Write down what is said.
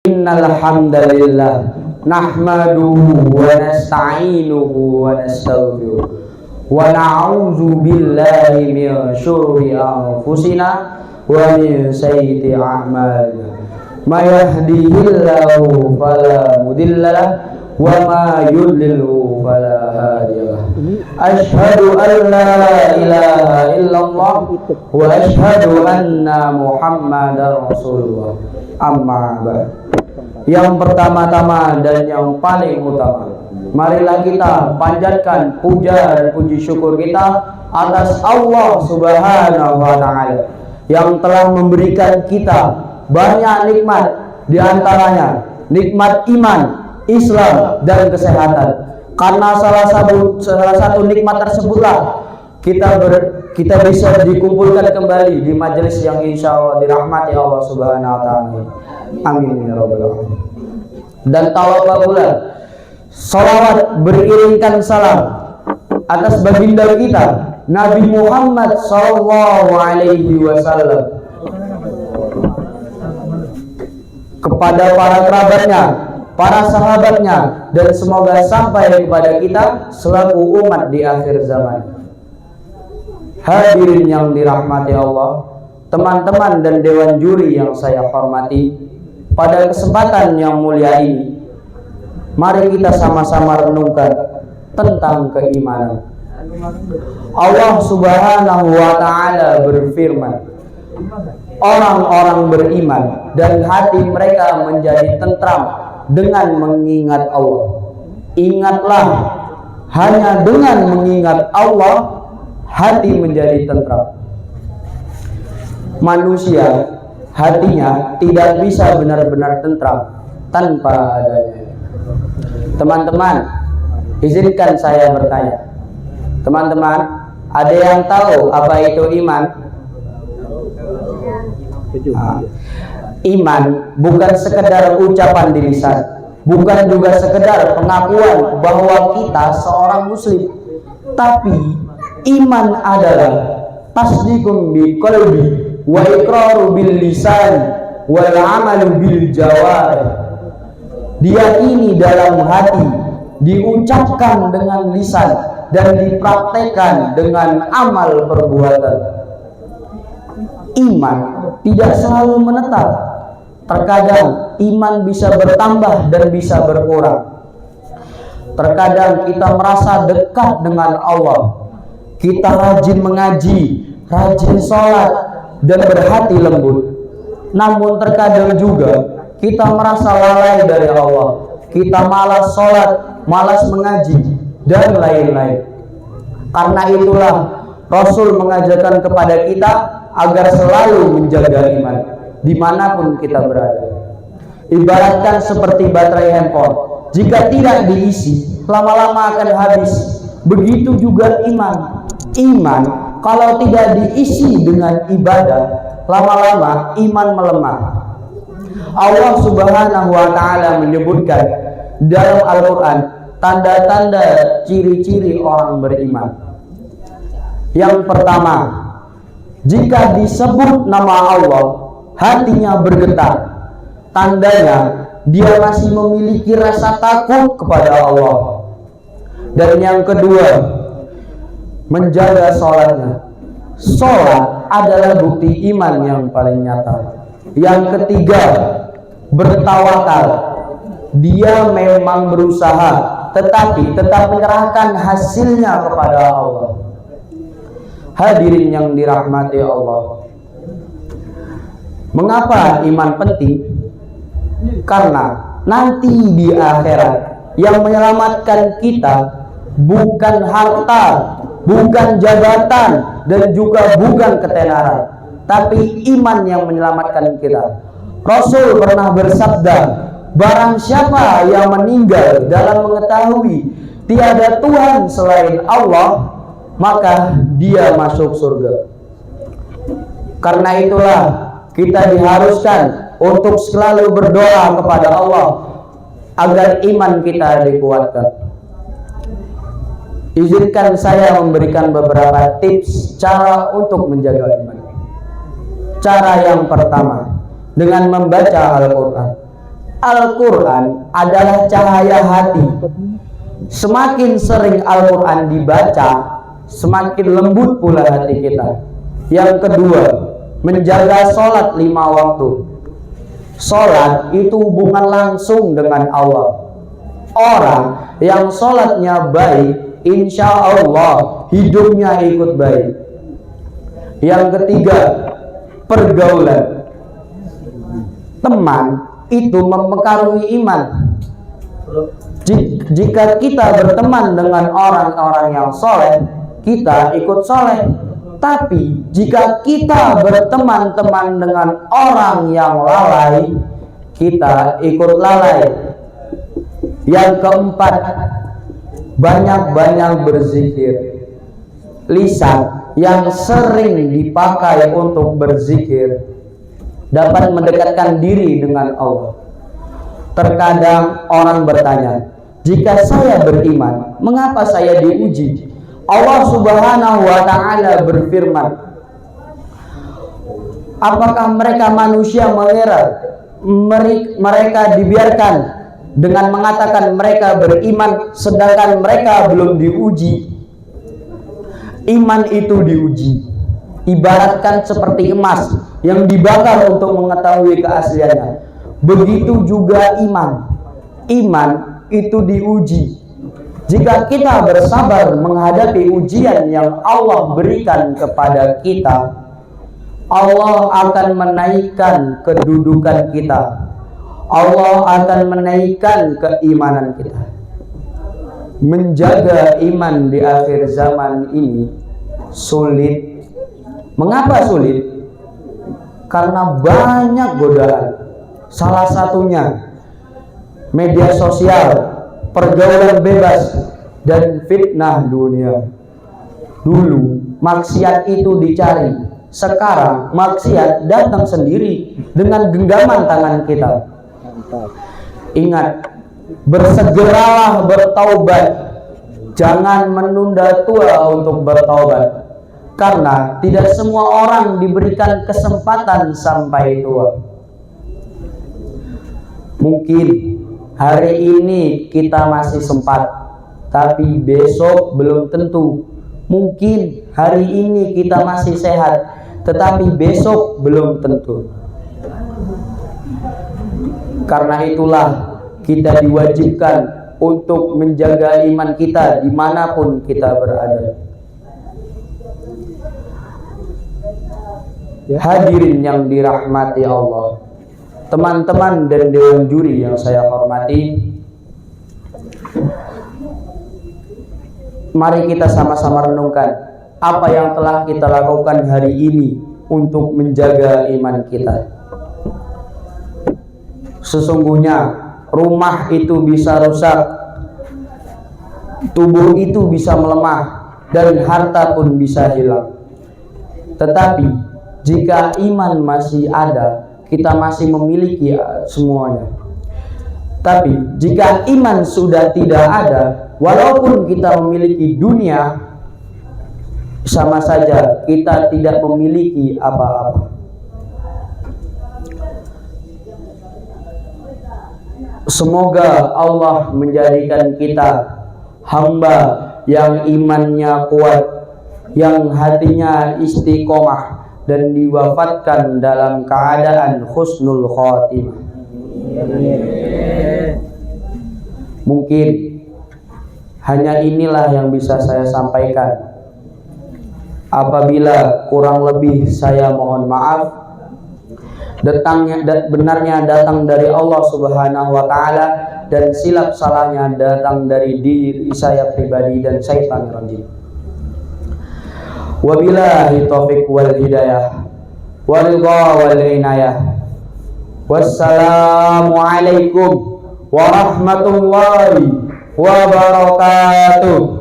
Innal hamdalillah nahmaduhu wa nasta'inuhu wa nastaghfiruh wa na'udzu billahi min syururi anfusina wa min sayyiati a'malina. May yahdihillahu fala mudilla lahu wa ma yudlilhu fala hadiya lahu. Asyhadu an la ilaha illallah wa asyhadu anna Muhammadar Rasulullah. Amma ba'd. Yang pertama-tama dan yang paling utama, marilah kita panjatkan puja dan puji syukur kita atas Allah Subhanahu wa Ta'ala yang telah memberikan kita banyak nikmat, di antaranya nikmat iman, Islam, dan kesehatan. Karena salah satu nikmat tersebutlah kita bisa dikumpulkan kembali di majelis yang insya Allah dirahmati Allah Subhanahu wa Ta'ala. Amin ya rabbal alamin. Dan tawafah pula salawat beriringkan salam atas baginda kita Nabi Muhammad sallallahu alaihi wasallam, kepada para kerabatnya, para sahabatnya, dan semoga sampai kepada kita selaku umat di akhir zaman. Hadirin yang dirahmati Allah, teman-teman dan dewan juri yang saya hormati, pada kesempatan yang mulia ini, mari kita sama-sama renungkan tentang keimanan. Allah Subhanahu wa Ta'ala berfirman, orang-orang beriman dan hati mereka menjadi tentram dengan mengingat Allah. Ingatlah, hanya dengan mengingat Allah hati menjadi tentram. Manusia hatinya tidak bisa benar-benar tentram tanpa adanya. Teman-teman, izinkan saya bertanya. Teman-teman, ada yang tahu apa itu iman? Iman bukan sekedar ucapan di lisan, bukan juga sekedar pengakuan bahwa kita seorang muslim, tapi iman adalah tasdiqun bi qalbi wa iqraru bil lisan wal amalu bil jawarih. Diyakini dalam hati, diucapkan dengan lisan, dan dipraktekkan dengan amal perbuatan. Iman tidak selalu menetap. Terkadang iman bisa bertambah dan bisa berkurang. Terkadang kita merasa dekat dengan Allah, kita rajin mengaji, rajin sholat, dan berhati lembut. Namun terkadang juga kita merasa lalai dari Allah, kita malas sholat, malas mengaji, dan lain-lain. Karena itulah Rasul mengajarkan kepada kita agar selalu menjaga iman dimanapun kita berada. Ibaratkan seperti baterai handphone, jika tidak diisi lama-lama akan habis. Begitu juga iman. Iman kalau tidak diisi dengan ibadah, lama-lama iman melemah. Allah Subhanahu wa Ta'ala menyebutkan dalam Al-Quran tanda-tanda ciri-ciri orang beriman. Yang pertama, jika disebut nama Allah, hatinya bergetar. Tandanya dia masih memiliki rasa takut kepada Allah. Dan yang kedua, menjaga sholatnya. Sholat adalah bukti iman yang paling nyata. Yang ketiga, bertawakal. Dia memang berusaha, tetapi tetap menyerahkan hasilnya kepada Allah. Hadirin yang dirahmati Allah, mengapa iman penting? Karena nanti di akhirat yang menyelamatkan kita bukan harta, bukan jabatan, dan juga bukan ketenaran, tapi iman yang menyelamatkan kita. Rasul pernah bersabda, barang siapa yang meninggal dalam mengetahui tiada Tuhan selain Allah, maka dia masuk surga. Karena itulah kita diharuskan untuk selalu berdoa kepada Allah agar iman kita dikuatkan. Izinkan saya memberikan beberapa tips cara untuk menjaga iman. Cara yang pertama, dengan membaca Al-Quran. Al-Quran adalah cahaya hati. Semakin sering Al-Quran dibaca, semakin lembut pula hati kita. Yang kedua, menjaga sholat 5 waktu. Sholat itu hubungan langsung dengan Allah. Orang yang sholatnya baik, insya Allah hidupnya ikut baik. Yang ketiga, pergaulan. Teman itu mempengaruhi iman. Jika kita berteman dengan orang-orang yang soleh, kita ikut soleh. Tapi jika kita berteman-teman dengan orang yang lalai, kita ikut lalai. Yang keempat, banyak-banyak berzikir. Lisan yang sering dipakai untuk berzikir dapat mendekatkan diri dengan Allah. Terkadang orang bertanya, jika saya beriman, mengapa saya diuji? Allah Subhanahu wa Ta'ala berfirman, apakah mereka manusia mengira mereka dibiarkan dengan mengatakan mereka beriman sedangkan mereka belum diuji? Iman itu diuji. Ibaratkan seperti emas yang dibakar untuk mengetahui keasliannya. Begitu juga iman. Iman itu diuji. Jika kita bersabar menghadapi ujian yang Allah berikan kepada kita, Allah akan menaikkan kedudukan kita. Allah akan menaikkan keimanan kita. Menjaga iman di akhir zaman ini sulit. Mengapa sulit? Karena banyak godaan. Salah satunya media sosial, pergaulan bebas, dan fitnah dunia. Dulu maksiat itu dicari, sekarang maksiat datang sendiri dengan genggaman tangan kita. Ingat, bersegeralah bertaubat, jangan menunda tua untuk bertaubat, karena tidak semua orang diberikan kesempatan sampai tua. Mungkin hari ini kita masih sempat, tapi besok belum tentu. Mungkin hari ini kita masih sehat, tetapi besok belum tentu. Karena itulah kita diwajibkan untuk menjaga iman kita dimanapun kita berada. Hadirin yang dirahmati Allah, teman-teman dan dewan juri yang saya hormati, mari kita sama-sama renungkan apa yang telah kita lakukan hari ini untuk menjaga iman kita. Sesungguhnya rumah itu bisa rusak, tubuh itu bisa melemah, dan harta pun bisa hilang. Tetapi jika iman masih ada, kita masih memiliki semuanya. Tapi jika iman sudah tidak ada, walaupun kita memiliki dunia, sama saja kita tidak memiliki apa-apa. Semoga Allah menjadikan kita hamba yang imannya kuat, yang hatinya istiqomah, dan diwafatkan dalam keadaan husnul khotimah. Mungkin hanya inilah yang bisa saya sampaikan. Apabila kurang lebih saya mohon maaf. Benarnya datang dari Allah Subhanahu wa Ta'ala, dan silap salahnya datang dari diri saya pribadi dan syaitan rajim. Wabillahi taufiq wal hidayah wal ridha wal inayah. Wassalamu alaikum warahmatullahi wabarakatuh.